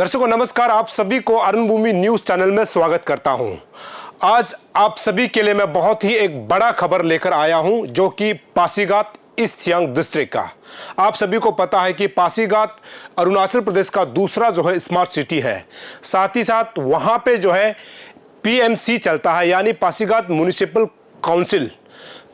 दर्शकों नमस्कार, आप सभी को अरुण भूमि न्यूज चैनल में स्वागत करता हूं। आज आप सभी के लिए मैं बहुत ही एक बड़ा खबर लेकर आया हूं, जो कि पासीघाट ईस्ट सियांग डिस्ट्रिक्ट का। आप सभी को पता है कि पासीघाट अरुणाचल प्रदेश का दूसरा जो है स्मार्ट सिटी है। साथ ही साथ वहां पे जो है पीएमसी चलता है, यानी पासीघाट म्युनिसिपल काउंसिल।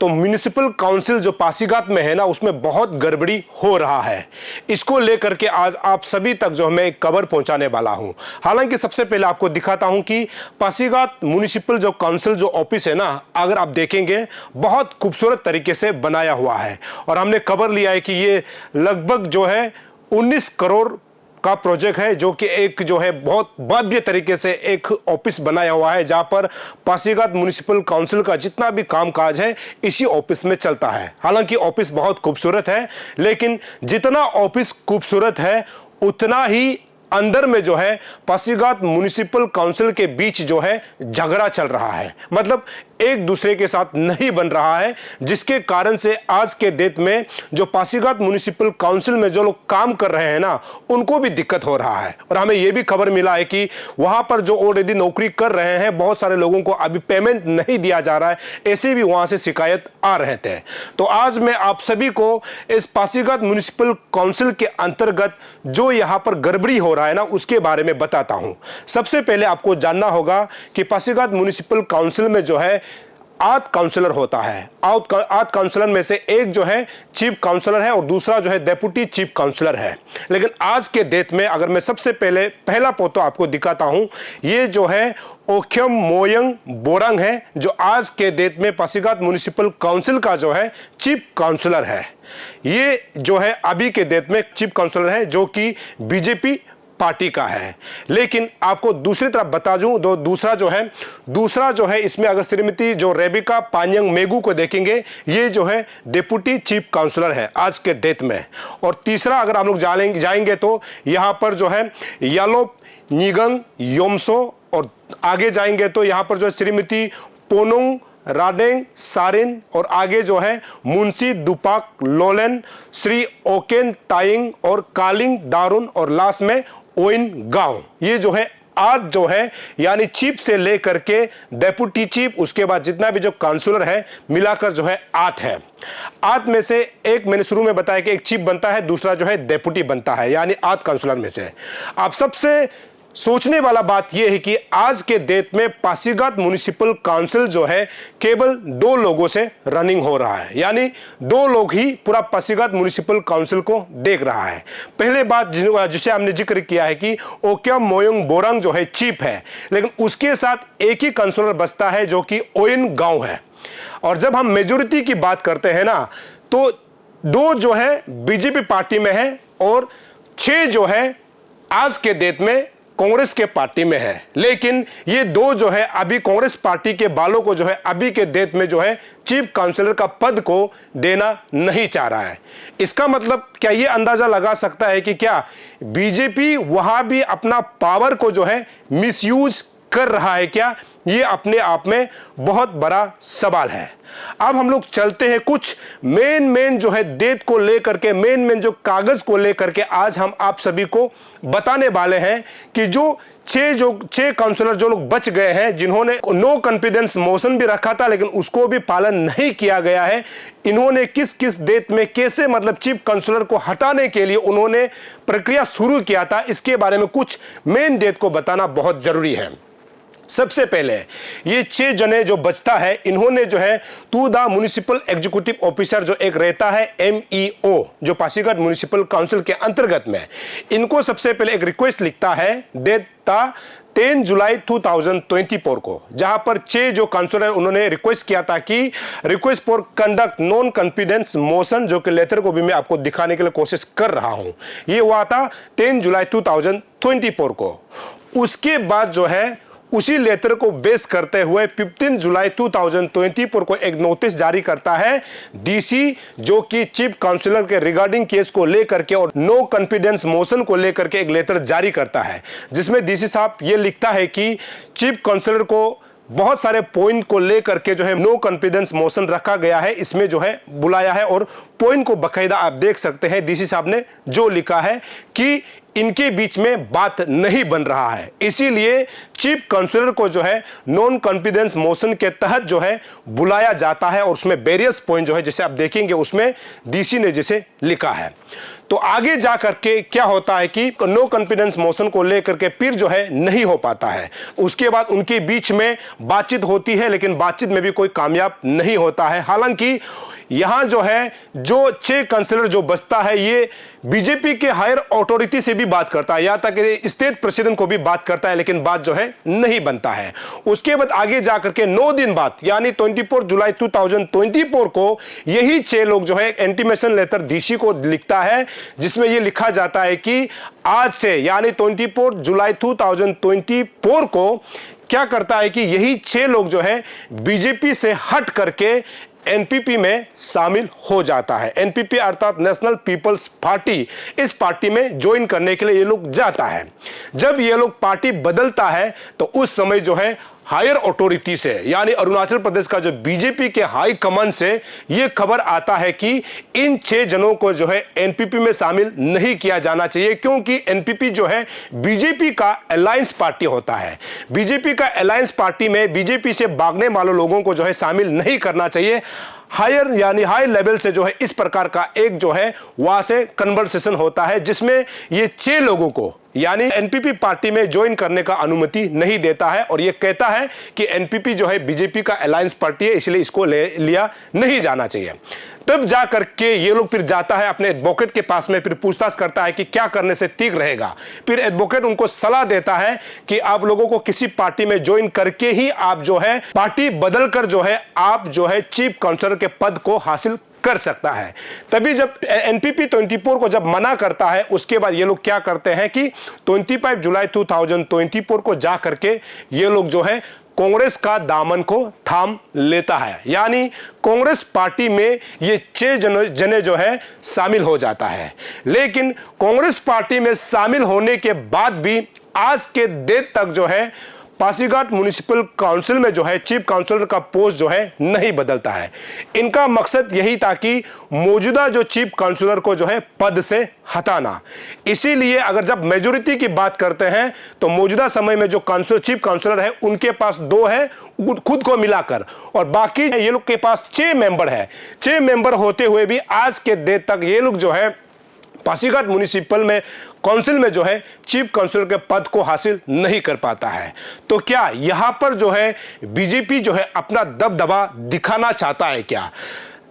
तो म्युनिसिपल काउंसिल जो पासीघाट में है ना, उसमें बहुत गड़बड़ी हो रहा है। इसको लेकर के आज आप सभी तक जो मैं एक खबर पहुंचाने वाला हूं। हालांकि सबसे पहले आपको दिखाता हूं कि पासीघाट म्युनिसिपल जो काउंसिल जो ऑफिस है ना, अगर आप देखेंगे बहुत खूबसूरत तरीके से बनाया हुआ है। और हमने खबर लिया है कि ये लगभग जो है 19 करोड़ का प्रोजेक्ट है, जो कि एक जो है बहुत भव्य तरीके से एक ऑफिस बनाया हुआ है, जहां पर पासीघाट म्युनिसिपल काउंसिल का जितना भी कामकाज है इसी ऑफिस में चलता है। हालांकि ऑफिस बहुत खूबसूरत है, लेकिन जितना ऑफिस खूबसूरत है उतना ही अंदर में जो है पासीघाट म्युनिसिपल काउंसिल के बीच जो है झगड़ा चल रहा है। मतलब एक दूसरे के साथ नहीं बन रहा है, जिसके कारण से आज के डेट में जो पासीघाट म्युनिसिपल काउंसिल में जो लोग काम कर रहे हैं ना, उनको भी दिक्कत हो रहा है। और हमें यह भी खबर मिला है कि वहां पर जो ऑलरेडी नौकरी कर रहे हैं बहुत सारे लोगों को अभी पेमेंट नहीं दिया जा रहा है, ऐसे भी वहां से शिकायत आ रहे थे। तो आज मैं आप सभी को इस पासीघाट म्युनिसिपल काउंसिल के अंतर्गत जो यहां पर गड़बड़ी हो रहा है ना, उसके बारे में बताता हूं। सबसे पहले आपको जानना होगा कि पासीघाट म्युनिसिपल काउंसिल में जो है 8 काउंसलर होता है। 8 काउंसलर में से एक जो है चीफ काउंसलर है और दूसरा जो है डेप्यूटी चीफ काउंसलर है। लेकिन आज के डेट में अगर मैं सबसे पहले पहला फोटो आपको दिखाता हूं, ये जो है ओख्यम मोयंग बोरंग है, जो आज के डेट में पासीघाट म्युनिसिपल काउंसिल का जो है चीफ काउंसलर है। ये जो है अभी के डेट में चीफ काउंसलर है, जो कि बीजेपी पार्टी का है। लेकिन आपको दूसरी तरफ बता दूं, दूसरा जो है इसमें अगर श्रीमती जो रेबिका पान्यंग मेगू को देखेंगे, ये जो है डेप्यूटी चीफ काउंसलर है आज के डेट में। और तीसरा अगर हम लोग जाएंगे तो यहां पर जो है यालोप निगंग योमसो, और आगे जाएंगे तो यहां पर जो है श्रीमती पोनुंग राडेंग सारिन, और आगे जो है मुंशी दुपाक लोलेन, श्री ओकेन ताइंग और कालिंग दारुन, और लास्ट में ओइन गांव। ये जो है आज जो है यानी चीफ से लेकर के डेप्यूटी चीफ, उसके बाद जितना भी जो काउंसलर है मिलाकर जो है 8 है। 8 में से एक मैंने शुरू में बताया कि एक चीफ बनता है, दूसरा जो है डेप्यूटी बनता है, यानी 8 काउंसलर में से। आप सबसे सोचने वाला बात यह है कि आज के डेट में पासीघाट म्युनिसिपल काउंसिल जो है केवल 2 लोगों से रनिंग हो रहा है, यानी 2 लोग ही पूरा पासीघाट म्युनिसिपल काउंसिल को देख रहा है। पहले बात जिसे हमने जिक्र किया है कि ओक्यम मोयंग बोरंग जो है चीफ है, लेकिन उसके साथ एक ही काउंसलर बसता है जो कि ओइन गांव है। और जब हम मेजोरिटी की बात करते हैं ना, तो 2 जो है बीजेपी पार्टी में है और 6 जो है आज के डेट में कांग्रेस के पार्टी में है। लेकिन ये 2 जो है अभी कांग्रेस पार्टी के बालों को जो है अभी के डेट में जो है चीफ काउंसलर का पद को देना नहीं चाह रहा है। इसका मतलब क्या ये अंदाजा लगा सकता है कि क्या बीजेपी वहां भी अपना पावर को जो है मिसयूज कर रहा है क्या? ये अपने आप में बहुत बड़ा सवाल है। अब हम लोग चलते हैं कुछ मेन जो है डेट को लेकर के, मेन जो कागज को लेकर के आज हम आप सभी को बताने वाले हैं कि जो 6 काउंसलर जो लोग बच गए हैं, जिन्होंने नो कॉन्फिडेंस मोशन भी रखा था लेकिन उसको भी पालन नहीं किया गया है, इन्होंने किस डेट में कैसे मतलब चीफ काउंसलर को हटाने के लिए उन्होंने प्रक्रिया शुरू किया था, इसके बारे में कुछ मेन डेट को बताना बहुत जरूरी है। सबसे पहले ये 6 जने जो बचता है, इन्होंने जो है to the municipal executive officer जो एक रहता है MEO, जो पासीघाट म्युनिसिपल काउंसिल के अंतर्गत में, इनको सबसे पहले एक रिक्वेस्ट लिखता है, देता 10 जुलाई 2024 को, जहां पर 6 जो काउंसलर उन्होंने रिक्वेस्ट किया था कि request for conduct non confidence motion, जो कि लेटर को भी मैं आपको दिखाने के लिए कोशिश कर रहा हूं। ये हुआ था 10 जुलाई 2024 को। उसके बाद जो है उसी लेटर को बेस करते हुए 15 जुलाई 2024 को एक नोटिस जारी करता है डीसी, जो कि चीफ काउंसलर के रिगार्डिंग केस को लेकर के और नो कॉन्फिडेंस मोशन को लेकर के एक लेटर जारी करता है, जिसमें डीसी साहब ये लिखता है कि चीफ काउंसलर को बहुत सारे पॉइंट को लेकर के जो है नो कॉन्फिडेंस मोशन रखा गया है, इसमें जो है बुलाया है और पॉइंट को बकायदा आप देख सकते हैं डीसी साहब ने जो लिखा है कि इनके बीच में बात नहीं बन रहा है। इसीलिए चीफ काउंसलर को जो है नॉन कॉन्फिडेंस मोशन के तहत जो है बुलाया जाता है और उसमें वेरियस पॉइंट जो है जैसे आप देखेंगे उसमें डीसी ने जैसे लिखा है। तो आगे जा करके क्या होता है कि नो कॉन्फिडेंस मोशन को लेकर के फिर जो है नहीं हो पाता है। उसके बाद उनके बीच में बातचीत होती है लेकिन बातचीत में भी कोई कामयाब नहीं होता है। हालांकि यहां जो है जो 6 काउंसलर जो बचता है ये बीजेपी के हायर अथॉरिटी से भी बात करता है, यहां तक कि स्टेट प्रेसिडेंट को भी बात करता है, लेकिन बात जो है नहीं बनता है। उसके बाद आगे जाकर के 9 दिन बाद यानी 24 जुलाई 2024 को यही 6 लोग जो है इंटीमेशन लेटर डीसी को लिखता है जिसमें यह लिखा जाता है कि आज से यानी 24 जुलाई 2024 को क्या करता है कि यही 6 लोग जो है बीजेपी से हट करके एनपीपी में शामिल हो जाता है। एनपीपी अर्थात नेशनल पीपल्स पार्टी, इस पार्टी में ज्वाइन करने के लिए ये लोग जाता है। जब ये लोग पार्टी बदलता है तो उस समय जो है हायर अथॉरिटी से यानी अरुणाचल प्रदेश का जो बीजेपी के हाई कमान से यह खबर आता है कि इन 6 जनों को जो है एनपीपी में शामिल नहीं किया जाना चाहिए, क्योंकि एनपीपी जो है बीजेपी का अलायंस पार्टी होता है। बीजेपी का अलायंस पार्टी में बीजेपी से भागने वाले लोगों को जो है शामिल नहीं करना चाहिए। हायर यानी हाई लेवल से जो है इस प्रकार का एक जो है वहां से कन्वर्सेशन होता है जिसमें ये 6 लोगों को यानी एनपीपी पार्टी में ज्वाइन करने का अनुमति नहीं देता है और ये कहता है कि एनपीपी जो है बीजेपी का अलायंस पार्टी है, इसलिए इसको लिया नहीं जाना चाहिए। तब जा करके ये लोग फिर जाता है अपने एडवोकेट के पास में, फिर पूछताछ करता है कि क्या करने से ठीक रहेगा। फिर एडवोकेट उनको सलाह देता है कि आप लोगों को किसी पार्टी में ज्वाइन करके ही आप जो है पार्टी बदल कर जो है आप जो है चीफ काउंसलर के पद को हासिल कर सकता है। तभी जब एनपीपी 24 को जब मना करता है उसके बाद ये लोग क्या करते हैं कि 25 जुलाई 2024 को जा करके ये लोग जो है कांग्रेस का दामन को थाम लेता है, यानी कांग्रेस पार्टी में ये 6 जने जो है शामिल हो जाता है। लेकिन कांग्रेस पार्टी में शामिल होने के बाद भी आज के डेट तक जो है पासीघाट म्युनिसिपल काउंसिल में जो है चीफ काउंसलर का पोस्ट जो है नहीं बदलता है। इनका मकसद यही था कि मौजूदा जो चीफ काउंसलर को जो है पद से हटाना। इसीलिए अगर जब मेजोरिटी की बात करते हैं तो मौजूदा समय में जो चीफ काउंसलर है उनके पास 2 है खुद को मिलाकर, और बाकी ये लोग के पास 6 मेंबर है। 6 मेंबर होते हुए भी आज के डेट तक ये लोग जो है पासीघाट म्युनिसिपल में काउंसिल में जो है चीफ काउंसलर के पद को हासिल नहीं कर पाता है। तो क्या यहां पर जो है बीजेपी जो है अपना दबदबा दिखाना चाहता है क्या?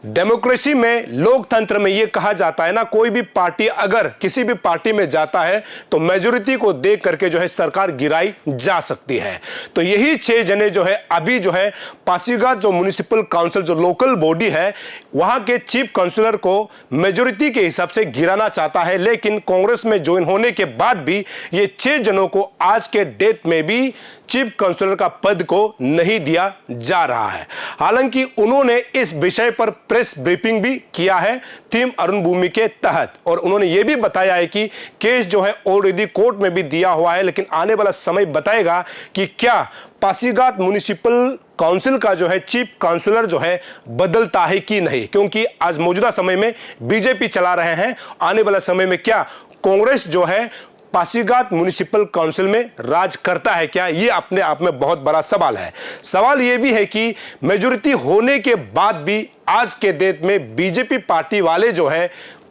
डेमोक्रेसी में, लोकतंत्र में यह कहा जाता है ना, कोई भी पार्टी अगर किसी भी पार्टी में जाता है तो मेजोरिटी को देख करके जो है सरकार गिराई जा सकती है। तो यही 6 जने जो है अभी जो है पासीघाट जो म्युनिसिपल काउंसिल जो लोकल बॉडी है वहां के चीफ काउंसलर को मेजोरिटी के हिसाब से गिराना चाहता है। लेकिन कांग्रेस में ज्वाइन होने के बाद भी ये 6 जनों को आज के डेट में भी चीफ काउंसलर का पद को नहीं दिया जा रहा है। हालांकि उन्होंने इस विषय पर प्रेस ब्रीफिंग भी किया है टीम अरुण भूमि के तहत, और उन्होंने यह भी बताया है कि केस जो है ऑलरेडी कोर्ट में भी दिया हुआ है, लेकिन आने वाला समय बताएगा कि क्या पासीघाट म्युनिसिपल काउंसिल का जो है चीफ काउंसलर जो है बदलता है कि नहीं, क्योंकि आज मौजूदा समय में बीजेपी चला रहे हैं। आने वाला समय में क्या कांग्रेस जो है पासीघाट म्युनिसिपल काउंसिल में राज करता है क्या, यह अपने आप में बहुत बड़ा सवाल है। सवाल यह भी है कि मेजॉरिटी होने के बाद भी आज के डेट में बीजेपी पार्टी वाले जो है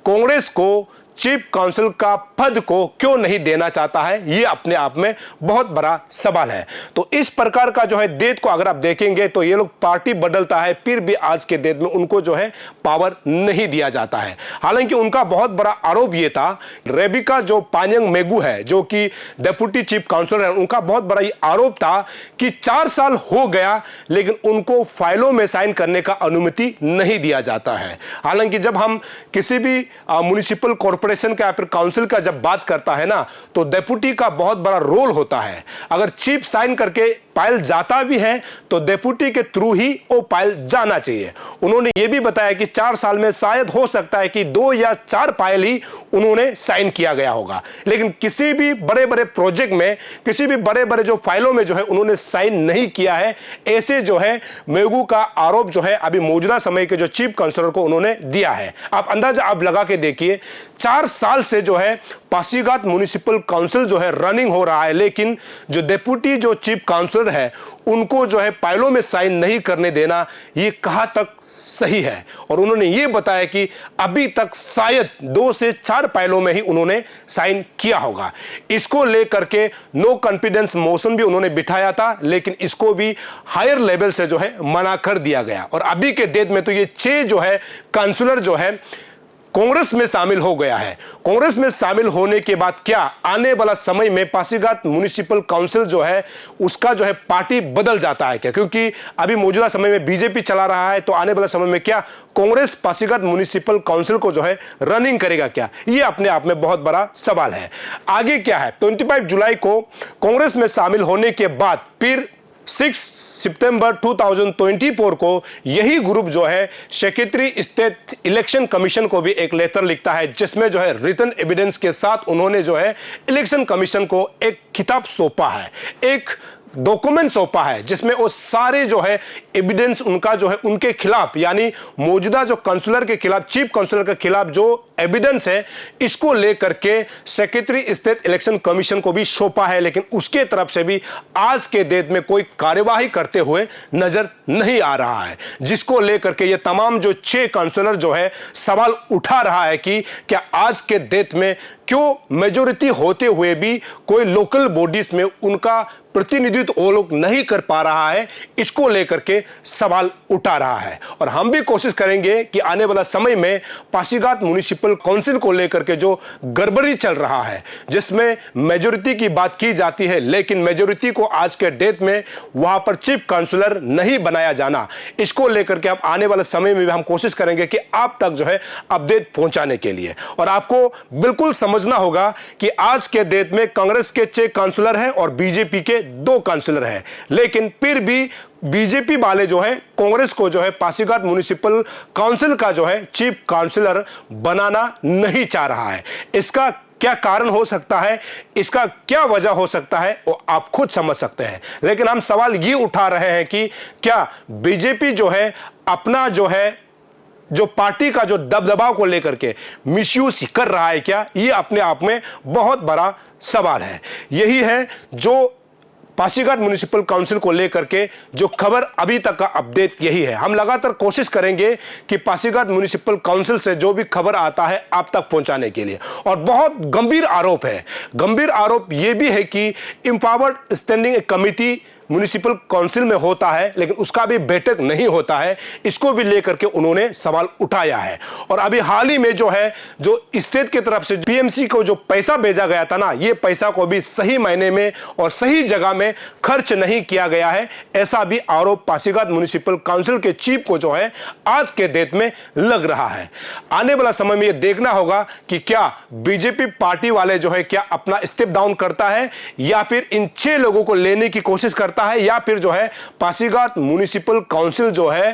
कांग्रेस को चीफ काउंसिल का पद को क्यों नहीं देना चाहता है, यह अपने आप में बहुत बड़ा सवाल है। तो इस प्रकार का जो है डेट को अगर आप देखेंगे तो ये लोग पार्टी बदलता है फिर भी आज के डेट में उनको जो है पावर नहीं दिया जाता है। हालांकि उनका बहुत बड़ा आरोप यह था, रेबिका जो पान्यांग मेगू है जो कि डेप्यूटी चीफ काउंसलर है, उनका बहुत बड़ा आरोप था कि 4 साल हो गया लेकिन उनको फाइलों में साइन करने का अनुमति नहीं दिया जाता है। हालांकि जब हम किसी भी म्युनिसिपल कॉर्पोरेशन का या फिर काउंसिल का जब बात करता है ना तो डेप्यूटी का बहुत बड़ा रोल होता है। अगर चीफ साइन करके फाइल जाता भी है तो डेप्यूटी के थ्रू ही वो फाइल जाना चाहिए। उन्होंने ये भी बताया कि 4 साल में शायद हो सकता है कि 2 या 4 फाइल ही उन्होंने साइन किया गया होगा, लेकिन किसी भी बड़े बड़े प्रोजेक्ट में, किसी भी बड़े बड़े जो फाइलों में जो है उन्होंने साइन नहीं किया है। ऐसे जो है मेगू का आरोप जो है अभी मौजूदा समय के जो चीफ काउंसलर को उन्होंने दिया है। आप अंदाजा आप लगा के देखिए, 4 4 साल से जो है पासीघाट म्युनिसिपल काउंसिल जो है रनिंग हो रहा है, लेकिन जो डिप्टी जो चीफ काउंसलर है उनको जो है फाइलों में साइन नहीं करने देना, ये कहाँ तक सही है। और उन्होंने ये बताया कि अभी तक शायद 2 से 4 फाइलों में ही उन्होंने साइन किया होगा। इसको लेकर के नो कॉन्फिडेंस मोशन भी उन्होंने बिठाया था, लेकिन इसको भी हायर लेवल से जो है मना कर दिया गया। और अभी के डेट में तो ये 6 जो है काउंसलर जो है कांग्रेस में शामिल हो गया है। कांग्रेस में शामिल होने के बाद क्या आने वाला समय में पासीघाट म्युनिसिपल काउंसिल जो है उसका जो है पार्टी बदल जाता है क्या? क्योंकि अभी मौजूदा समय में बीजेपी चला रहा है, तो आने वाले समय में क्या कांग्रेस पासीघाट म्युनिसिपल काउंसिल को जो है रनिंग करेगा क्या? ये अपने आप में बहुत बड़ा सवाल है। आगे क्या है, 25 जुलाई को कांग्रेस में शामिल होने के बाद फिर 6 सितंबर 2024 को यही ग्रुप जो है सेक्रेटरी स्टेट इलेक्शन कमीशन को भी एक लेटर लिखता है, जिसमें जो है रिटन एविडेंस के साथ उन्होंने जो है इलेक्शन कमीशन को एक किताब सौंपा है, एक डॉक्यूमेंट सौंपा है, जिसमें वो सारे जो है एविडेंस उनका जो है उनके खिलाफ, यानी मौजूदा जो काउंसलर के खिलाफ, चीफ काउंसलर के खिलाफ जो एविडेंस है, इसको लेकर के सेक्रेटरी स्टेट इलेक्शन कमीशन को भी सौंपा है। लेकिन उसके तरफ से भी आज के डेट में कोई कार्यवाही करते हुए नजर नहीं आ रहा है, जिसको लेकर के ये तमाम जो 6 काउंसलर जो है सवाल उठा रहा है कि क्या आज के डेट में क्यों मेजोरिटी होते हुए भी कोई लोकल बॉडीज में उनका प्रतिनिधित्व वो लोग नहीं कर पा रहा है। इसको लेकर के सवाल उठा रहा है। और हम भी कोशिश करेंगे कि आने वाला समय में पासीघाट म्युनिसिपल काउंसिल को लेकर के जो गड़बड़ी चल रहा है, जिसमें मेजोरिटी की बात की जाती है, लेकिन मेजोरिटी को आज के डेट में वहां पर चीफ काउंसलर नहीं बनाया जाना, इसको लेकर के अब आने वाले समय में भी हम कोशिश करेंगे कि आप तक जो है अपडेट पहुंचाने के लिए। और आपको बिल्कुल समझना होगा कि आज के डेट में कांग्रेस के 6 काउंसलर हैं और बीजेपी के 2 काउंसलर हैं, लेकिन फिर भी बीजेपी वाले जो है कांग्रेस को जो है पासीघाट म्युनिसिपल काउंसिल का जो है चीफ काउंसलर बनाना नहीं चाह रहा है। इसका क्या कारण हो सकता है, इसका क्या वजह हो सकता है, वो आप खुद समझ सकते हैं। लेकिन हम सवाल ये उठा रहे हैं कि क्या बीजेपी जो है अपना जो है जो पार्टी का जो दबदबाव को लेकर के मिसयूज कर रहा है क्या? ये अपने आप में बहुत बड़ा सवाल है। यही है जो पासीघाट म्युनिसिपल काउंसिल को लेकर के जो खबर अभी तक का अपडेट यही है। हम लगातार कोशिश करेंगे कि पासीघाट म्युनिसिपल काउंसिल से जो भी खबर आता है आप तक पहुंचाने के लिए। और बहुत गंभीर आरोप है, गंभीर आरोप यह भी है कि empowered standing committee municipal council में होता है, लेकिन उसका भी बैठक नहीं होता है। इसको भी लेकर के उन्होंने सवाल उठाया है। और अभी हाल ही में जो है जो स्टेट की तरफ से पीएमसी को जो पैसा भेजा गया था ना, ये पैसा को भी सही मायने में और सही जगह में खर्च नहीं किया गया है, ऐसा भी आरोप पासीघाट म्युनिसिपल काउंसिल के चीफ को जो है आज के डेट में लग रहा है। आने वाला समय में यह देखना होगा कि क्या बीजेपी पार्टी वाले जो है क्या अपना स्टेप डाउन करता है, या फिर इन 6 लोगों को लेने की कोशिश करता है, या फिर जो है पासीघाट म्युनिसिपल काउंसिल जो है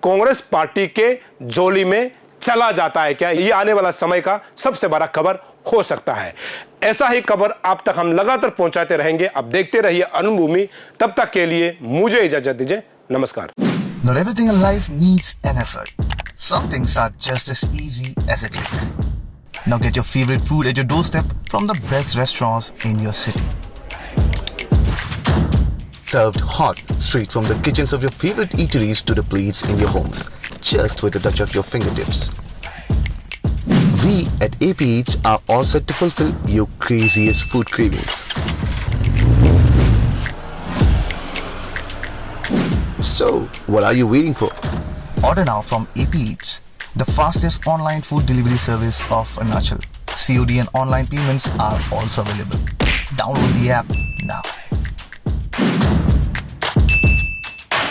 कांग्रेस पार्टी के झोली में चला जाता है क्या? ये आने वाला समय का सबसे बड़ा खबर हो सकता है। ऐसा ही खबर आप तक हम लगातार पहुंचाते रहेंगे। अब देखते रहिए अरुण भूमि। तब तक के लिए मुझे इजाजत दीजिए। नमस्कार। Not everything in life needs an effort. Some things are just as easy as a click. Now get your favorite food at your doorstep from the best restaurants in your city. Served hot, straight from the kitchens of your favorite eateries to the plates in your homes, just with a touch of your fingertips. We at AP Eats are all set to fulfill your craziest food cravings. So, what are you waiting for? Order now from AP Eats, the fastest online food delivery service of Arunachal. COD and online payments are also available. Download the app now.